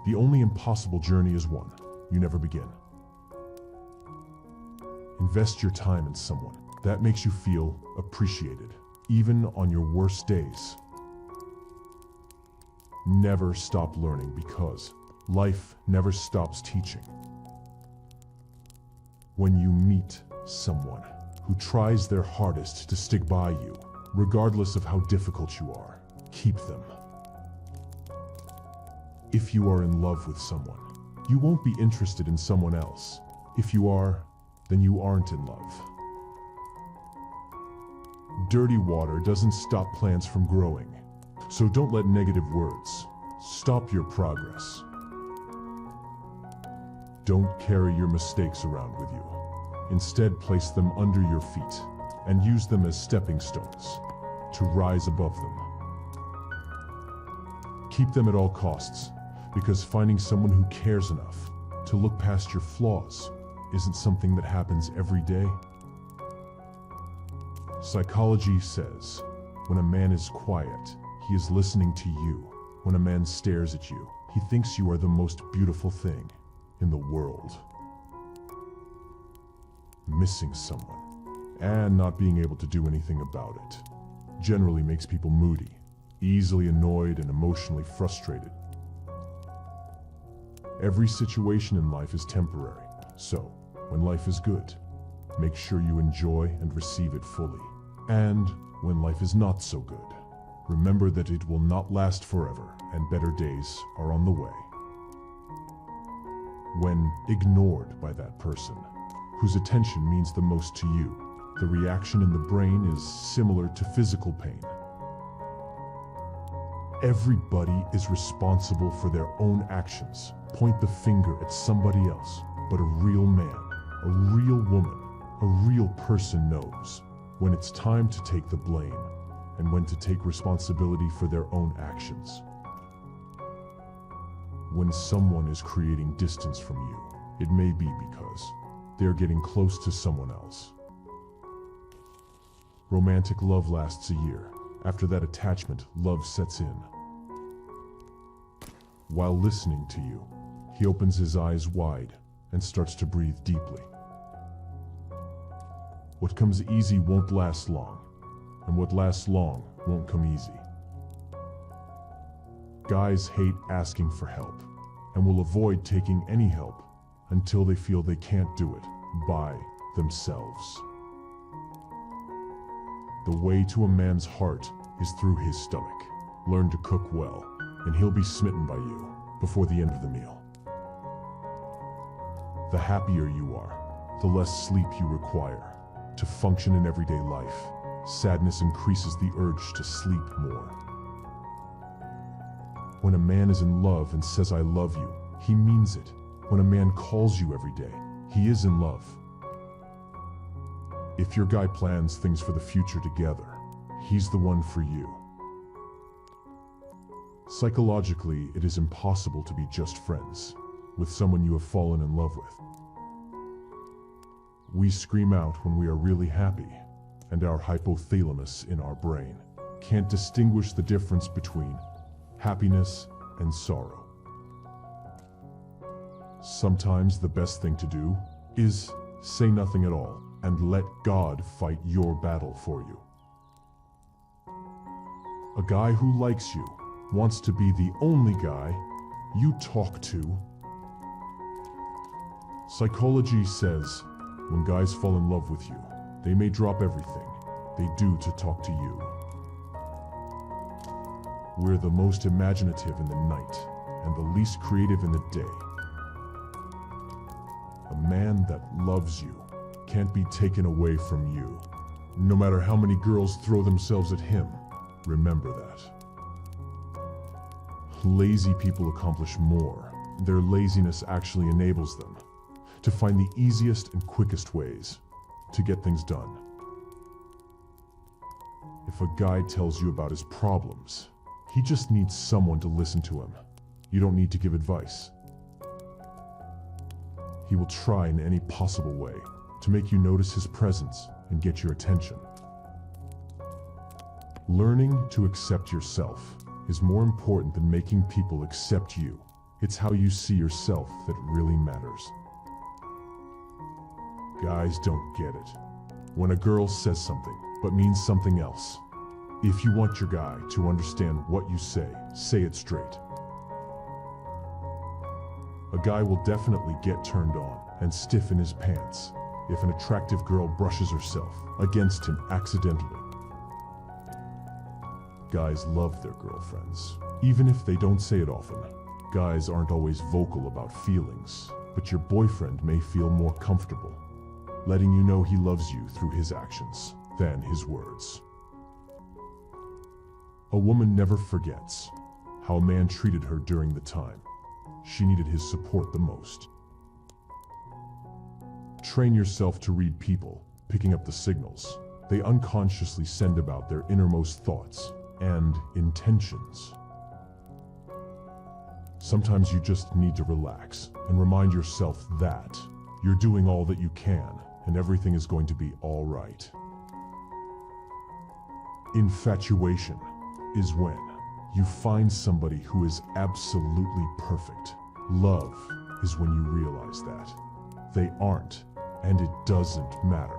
The only impossible journey is one you never begin. Invest your time in someone that makes you feel appreciated, even on your worst days. Never stop learning, because life never stops teaching. When you meet someone who tries their hardest to stick by you, regardless of how difficult you are, keep them. If you are in love with someone, you won't be interested in someone else. If you are, then you aren't in love. Dirty water doesn't stop plants from growing, so don't let negative words stop your progress. Don't carry your mistakes around with you. Instead, place them under your feet and use them as stepping stones to rise above them. Keep them at all costs, because finding someone who cares enough to look past your flaws isn't something that happens every day. Psychology says, when a man is quiet, he is listening to you. When a man stares at you, he thinks you are the most beautiful thing in the world. Missing someone and not being able to do anything about it generally makes people moody, easily annoyed, and emotionally frustrated. Every situation in life is temporary, so when life is good, make sure you enjoy and receive it fully. And when life is not so good, remember that it will not last forever and better days are on the way. When ignored by that person whose attention means the most to you, the reaction in the brain is similar to physical pain. Everybody is responsible for their own actions. Point the finger at somebody else, but a real man, a real woman, a real person knows when it's time to take the blame and when to take responsibility for their own actions. When someone is creating distance from you, it may be because they're getting close to someone else. Romantic love lasts a year. After that attachment, love sets in. While listening to you, he opens his eyes wide and starts to breathe deeply. What comes easy won't last long, and what lasts long won't come easy. Guys hate asking for help and will avoid taking any help until they feel they can't do it by themselves. The way to a man's heart is through his stomach. Learn to cook well, and he'll be smitten by you before the end of the meal. The happier you are, the less sleep you require to function in everyday life. Sadness increases the urge to sleep more. When a man is in love and says, "I love you," he means it. When a man calls you every day, he is in love. If your guy plans things for the future together, he's the one for you. Psychologically, it is impossible to be just friends with someone you have fallen in love with. We scream out when we are really happy, and our hypothalamus in our brain can't distinguish the difference between happiness and sorrow. Sometimes the best thing to do is say nothing at all and let God fight your battle for you. A guy who likes you wants to be the only guy you talk to. Psychology says when guys fall in love with you, they may drop everything they do to talk to you. We're the most imaginative in the night and the least creative in the day. A man that loves you can't be taken away from you. No matter how many girls throw themselves at him, remember that. Lazy people accomplish more. Their laziness actually enables them to find the easiest and quickest ways to get things done. If a guy tells you about his problems, he just needs someone to listen to him. You don't need to give advice. He will try in any possible way to make you notice his presence and get your attention. Learning to accept yourself is more important than making people accept you. It's how you see yourself that really matters. Guys don't get it. When a girl says something, but means something else. If you want your guy to understand what you say it straight. A guy will definitely get turned on and stiffen his pants if an attractive girl brushes herself against him accidentally. Guys love their girlfriends, even if they don't say it often. Guys aren't always vocal about feelings, but your boyfriend may feel more comfortable letting you know he loves you through his actions than his words. A woman never forgets how a man treated her during the time she needed his support the most. Train yourself to read people, picking up the signals they unconsciously send about their innermost thoughts and intentions. Sometimes you just need to relax and remind yourself that you're doing all that you can and everything is going to be all right. Infatuation is when you find somebody who is absolutely perfect. Love is when you realize that they aren't, and it doesn't matter.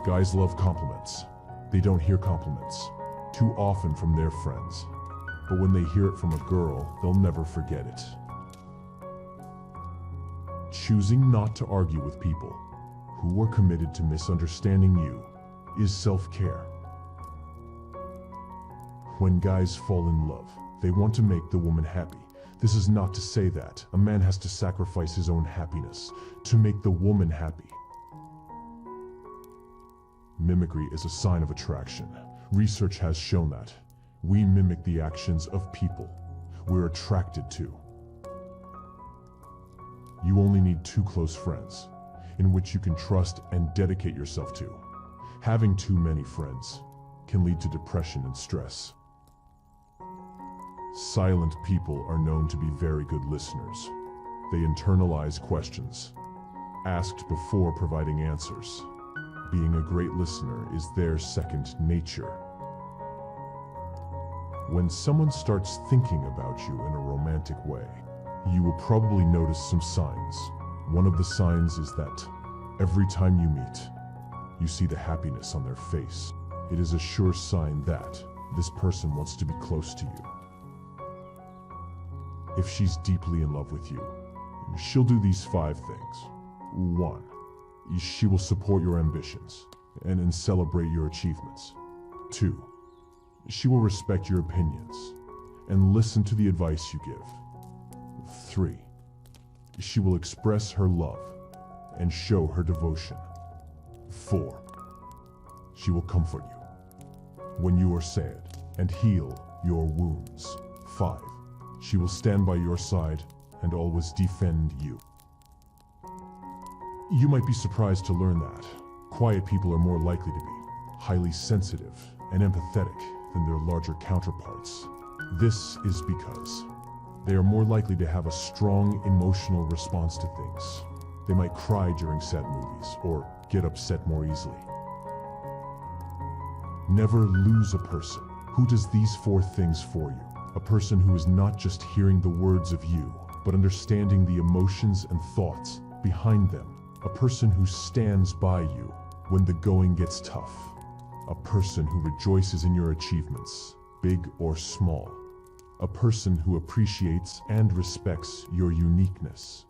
Guys love compliments. They don't hear compliments too often from their friends, but when they hear it from a girl, they'll never forget it. Choosing not to argue with people who are committed to misunderstanding you is self-care. When guys fall in love, they want to make the woman happy. This is not to say that a man has to sacrifice his own happiness to make the woman happy. Mimicry is a sign of attraction. Research has shown that we mimic the actions of people we're attracted to. You only need 2 close friends in which you can trust and dedicate yourself to. Having too many friends can lead to depression and stress. Silent people are known to be very good listeners. They internalize questions, asked before providing answers. Being a great listener is their second nature. When someone starts thinking about you in a romantic way, you will probably notice some signs. One of the signs is that every time you meet, you see the happiness on their face. It is a sure sign that this person wants to be close to you. If she's deeply in love with you, she'll do these 5 things. 1. She will support your ambitions and celebrate your achievements. 2. She will respect your opinions and listen to the advice you give. 3. She will express her love and show her devotion. 4. She will comfort you when you are sad and heal your wounds. 5. She will stand by your side and always defend you. You might be surprised to learn that quiet people are more likely to be highly sensitive and empathetic than their larger counterparts. This is because they are more likely to have a strong emotional response to things. They might cry during sad movies or get upset more easily. Never lose a person who does these 4 things for you. A person who is not just hearing the words of you, but understanding the emotions and thoughts behind them. A person who stands by you when the going gets tough. A person who rejoices in your achievements, big or small. A person who appreciates and respects your uniqueness.